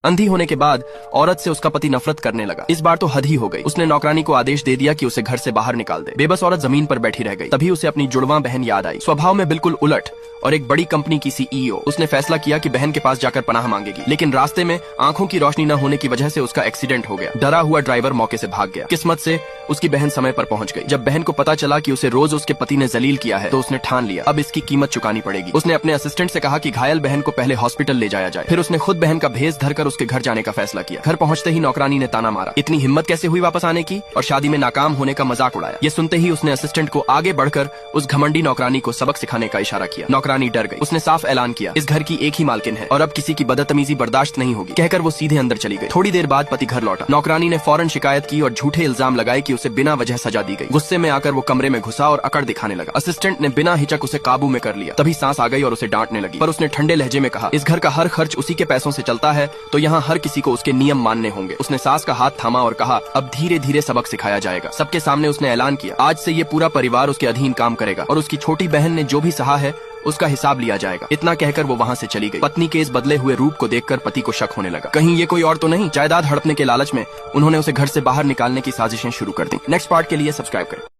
अंधी होने के बाद औरत से उसका पति नफरत करने लगा। इस बार तो हद ही हो गई। उसने नौकरानी को आदेश दे दिया कि उसे घर से बाहर निकाल दे। बेबस औरत जमीन पर बैठी रह गई। तभी उसे अपनी जुड़वा बहन याद आई, स्वभाव में बिल्कुल उलट और एक बड़ी कंपनी की सीईओ। उसने फैसला किया कि बहन के पास जाकर पनाह मांगेगी, लेकिन रास्ते में आंखों की रोशनी न होने की वजह से उसका एक्सीडेंट हो गया। डरा हुआ ड्राइवर मौके से भाग गया। किस्मत से उसकी बहन समय पर पहुंच गई। जब बहन को पता चला कि उसे रोज उसके पति ने जलील किया है, तो उसने ठान लिया अब इसकी कीमत चुकानी पड़ेगी। उसने अपने असिस्टेंट से कहा कि घायल बहन को पहले हॉस्पिटल ले जाया जाए। फिर उसने खुद बहन का भेस धरकर उसके घर जाने का फैसला किया। घर पहुंचते ही नौकरानी ने ताना मारा, इतनी हिम्मत कैसे हुई वापस आने की, और शादी में नाकाम होने का मजाक उड़ाया। ये सुनते ही उसने असिस्टेंट को आगे बढ़कर उस घमंडी नौकरानी को सबक सिखाने का इशारा किया। नौकरानी डर गई। उसने साफ ऐलान किया, इस घर की एक ही मालकिन है और अब किसी की बदतमीजी बर्दाश्त नहीं होगी। कहकर वो सीधे अंदर चली गई। थोड़ी देर बाद पति घर लौटा। नौकरानी ने फौरन शिकायत की और झूठे इल्जाम लगाए कि उसे बिना वजह सजा दी गई। गुस्से में आकर वो कमरे में घुसा और अकड़ दिखाने लगा। असिस्टेंट ने बिना हिचक उसे काबू में कर लिया। तभी सांस आ गई और उसे डांटने लगी, पर उसने ठंडे लहजे में कहा, इस घर का हर खर्च उसी के पैसों से चलता है, तो यहाँ हर किसी को उसके नियम मानने होंगे। उसने सास का हाथ थामा और कहा, अब धीरे धीरे सबक सिखाया जाएगा। सबके सामने उसने ऐलान किया, आज से ये पूरा परिवार उसके अधीन काम करेगा और उसकी छोटी बहन ने जो भी सहा है उसका हिसाब लिया जाएगा। इतना कहकर वो वहाँ से चली गई। पत्नी के इस बदले हुए रूप को देखकर पति को शक होने लगा, कहीं ये कोई और तो नहीं। जायदाद हड़पने के लालच में उन्होंने उसे घर से बाहर निकालने की साजिशें शुरू कर दी। नेक्स्ट पार्ट के लिए सब्सक्राइब करें।